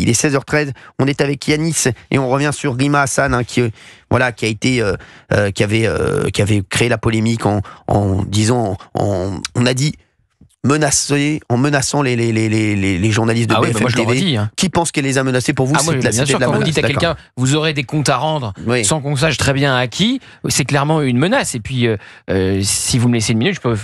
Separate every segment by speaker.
Speaker 1: Il est 16h13. On est avec Yanis et on revient sur Rima Hassan, qui avait créé la polémique en disant, on a dit en menaçant les journalistes de BFM TV. Qui pense qu'elle les a menacés pour vous?
Speaker 2: Bien sûr, quand vous dites à quelqu'un, vous aurez des comptes à rendre, sans qu'on sache très bien à qui, c'est clairement une menace. Et puis, si vous me laissez une minute, je peux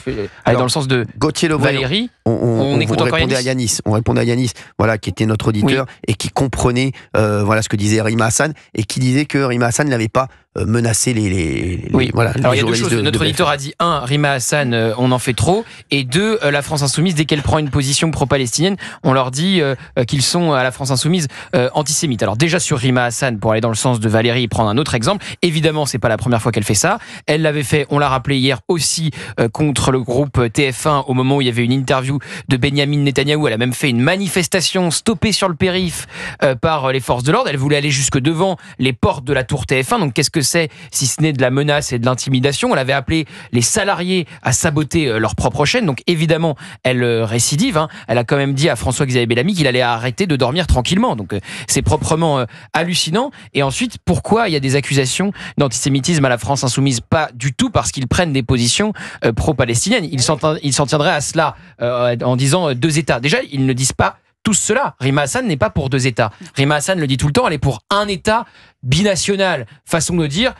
Speaker 2: aller dans le sens de
Speaker 1: Gauthier Lebray,
Speaker 2: Valérie.
Speaker 1: On répondait à Yanis. On répondait à Yanis, qui était notre auditeur et qui comprenait ce que disait Rima Hassan et qui disait que Rima Hassan n'avait pas menacé les
Speaker 2: Alors il y a deux choses. Notre auditeur a dit 1, Rima Hassan, on en fait trop, et 2, la France Insoumise, dès qu'elle prend une position pro-palestinienne, on leur dit qu'ils sont à la France Insoumise antisémites. Alors déjà sur Rima Hassan, pour aller dans le sens de Valérie et prendre un autre exemple, évidemment c'est pas la première fois qu'elle fait ça. Elle l'avait fait, on l'a rappelé hier aussi, contre le groupe TF1 au moment où il y avait une interview de Benyamin Netanyahou. Elle a même fait une manifestation stoppée sur le périph' par les forces de l'ordre. Elle voulait aller jusque devant les portes de la tour TF1. Donc qu'est-ce que c'est si ce n'est de la menace et de l'intimidation? On avait appelé les salariés à saboter leur propre chaîne. Donc évidemment, elle récidive. Elle a quand même dit à François-Xavier Bellamy qu'il allait arrêter de dormir tranquillement. Donc c'est proprement hallucinant. Et ensuite, pourquoi il y a des accusations d'antisémitisme à la France Insoumise? Pas du tout parce qu'ils prennent des positions pro-palestiniennes. Ils s'en tiendraient à cela en disant 2 États. Déjà, ils ne disent pas tout cela. Rima Hassan n'est pas pour 2 États. Rima Hassan le dit tout le temps, elle est pour un État binational. Façon de dire,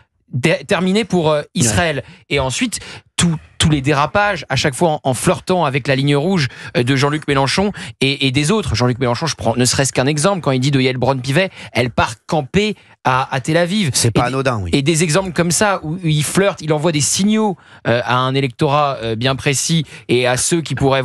Speaker 2: terminé pour Israël. Et ensuite, tous les dérapages, à chaque fois en flirtant avec la ligne rouge de Jean-Luc Mélenchon et des autres. Jean-Luc Mélenchon, je prends ne serait-ce qu'un exemple, quand il dit de Yael Braun-Pivet, elle part camper à Tel Aviv.
Speaker 1: C'est pas anodin, oui.
Speaker 2: Et des exemples comme ça, où il flirte, il envoie des signaux à un électorat bien précis et à ceux qui pourraient,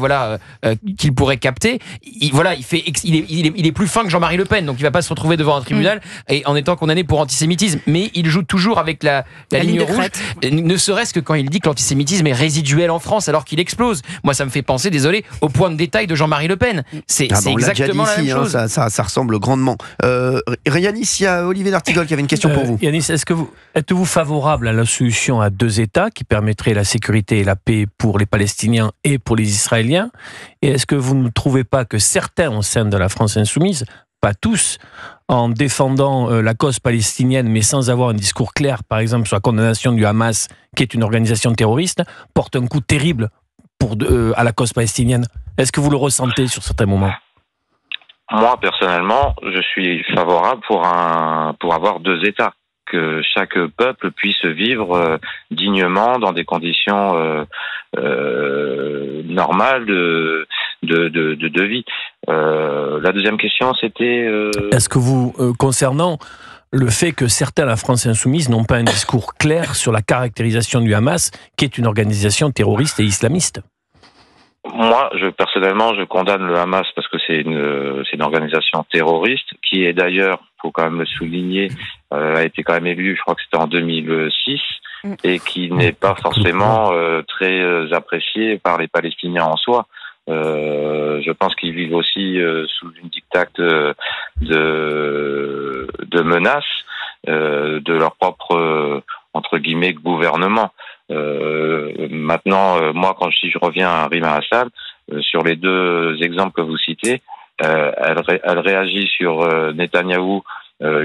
Speaker 2: qu'il pourrait capter. Il est plus fin que Jean-Marie Le Pen, donc il va pas se retrouver devant un tribunal et en étant condamné pour antisémitisme. Mais il joue toujours avec la ligne rouge, ne serait-ce que quand il dit que l'antisémitisme est résiduel en France alors qu'il explose. Moi, ça me fait penser, désolé, au point de détail de Jean-Marie Le Pen. C'est exactement la même chose.
Speaker 1: Ça ressemble grandement. Yanis, il y a Olivier D'Artigol qui avait une question pour vous.
Speaker 3: Yanis, êtes-vous favorable à la solution à 2 États qui permettrait la sécurité et la paix pour les Palestiniens et pour les Israéliens? Et est-ce que vous ne trouvez pas que certains au sein de la France Insoumise, pas tous, en défendant la cause palestinienne mais sans avoir un discours clair, par exemple sur la condamnation du Hamas, qui est une organisation terroriste, portent un coup terrible à la cause palestinienne? Est-ce que vous le ressentez sur certains moments?
Speaker 4: Moi, personnellement, je suis favorable pour avoir 2 États, que chaque peuple puisse vivre dignement dans des conditions normales de vie. La deuxième question, c'était...
Speaker 3: Est-ce que vous, concernant le fait que certains à la France Insoumise n'ont pas un discours clair sur la caractérisation du Hamas, qui est une organisation terroriste et islamiste?
Speaker 4: Moi, personnellement, je condamne le Hamas parce que c'est une organisation terroriste qui est d'ailleurs, faut quand même le souligner, a été quand même élue, je crois que c'était en 2006, et qui n'est pas forcément très appréciée par les Palestiniens en soi. Je pense qu'ils vivent aussi sous une dictate de menaces de leur propre entre guillemets gouvernement. Maintenant, moi, si je reviens à Rima Hassan, sur les 2 exemples que vous citez, elle réagit sur Netanyahou,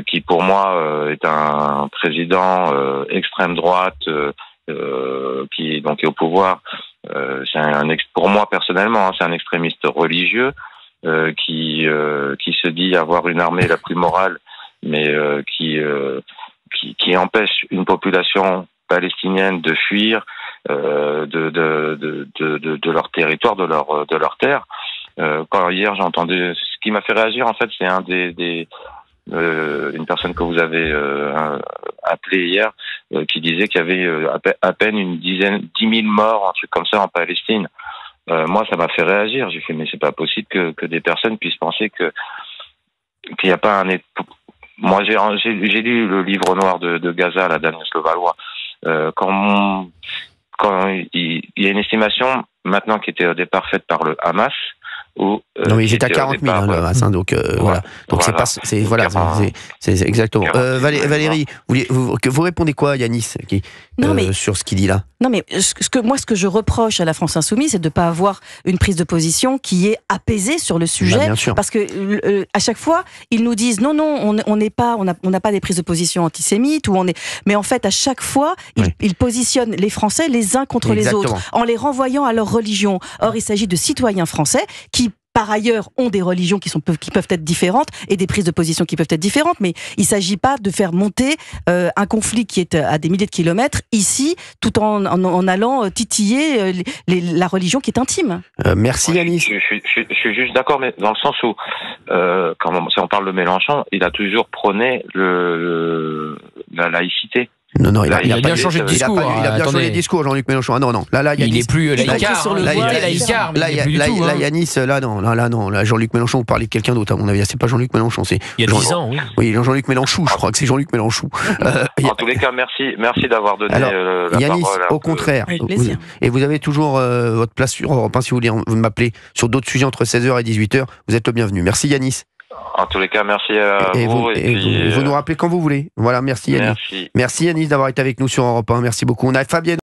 Speaker 4: qui pour moi est un président extrême droite qui donc est au pouvoir. Pour moi personnellement, c'est un extrémiste religieux qui se dit avoir une armée la plus morale, mais qui empêche une population palestinienne de fuir de leur territoire, de leur terre. Quand hier j'ai entendu, ce qui m'a fait réagir en fait, c'est une personne que vous avez appelée hier, qui disait qu'il y avait à peine 10 000 morts, un truc comme ça en Palestine. Moi, ça m'a fait réagir. J'ai fait, mais c'est pas possible que des personnes puissent penser qu'il n'y a pas un... Moi, j'ai lu le livre noir de Gaza, la Daniel Levallois. Quand il y a une estimation maintenant qui était au départ faite par le Hamas, Ou,
Speaker 1: non, mais j'étais à 40 000, donc voilà. Donc voilà. C'est exactement. Valérie, vous répondez quoi, Yanis, sur ce qu'il dit là?
Speaker 5: Non, mais ce que je reproche à la France Insoumise, c'est de ne pas avoir une prise de position qui est apaisée sur le sujet. Parce que à chaque fois, ils nous disent non, on n'a pas des prises de position antisémites, mais en fait, à chaque fois, ils positionnent les Français les uns contre les autres, en les renvoyant à leur religion. Or, il s'agit de citoyens français qui, par ailleurs, ont des religions qui peuvent être différentes et des prises de position qui peuvent être différentes, mais il ne s'agit pas de faire monter un conflit qui est à des milliers de kilomètres ici, tout en allant titiller la religion qui est intime.
Speaker 1: Merci Yanis.
Speaker 4: Je suis juste d'accord, mais dans le sens où, si on parle de Mélenchon, il a toujours prôné la laïcité.
Speaker 2: Non, il a bien changé de discours.
Speaker 1: Il a bien changé de discours, Jean-Luc Mélenchon. Ah non, là,
Speaker 2: il est plus laïcard.
Speaker 1: Là, Yanis, là, Jean-Luc Mélenchon, vous parlez de quelqu'un d'autre, à mon avis. C'est pas Jean-Luc Mélenchon, c'est.
Speaker 3: Il y a 10 ans, oui.
Speaker 1: Oui, Jean-Luc Mélenchon, je crois que c'est Jean-Luc Mélenchon.
Speaker 4: En tous les cas, merci d'avoir donné la
Speaker 1: Yanis,
Speaker 4: parole.
Speaker 1: au contraire. Et vous avez toujours votre place sur Europe 1, si vous voulez m'appeler sur d'autres sujets entre 16h et 18h. Vous êtes le bienvenu. Merci Yanis.
Speaker 4: En tous les cas, merci à vous.
Speaker 1: Vous nous rappelez quand vous voulez. Voilà, merci Yanis. Merci Yanis d'avoir été avec nous sur Europe 1. Merci beaucoup. On a Fabienne.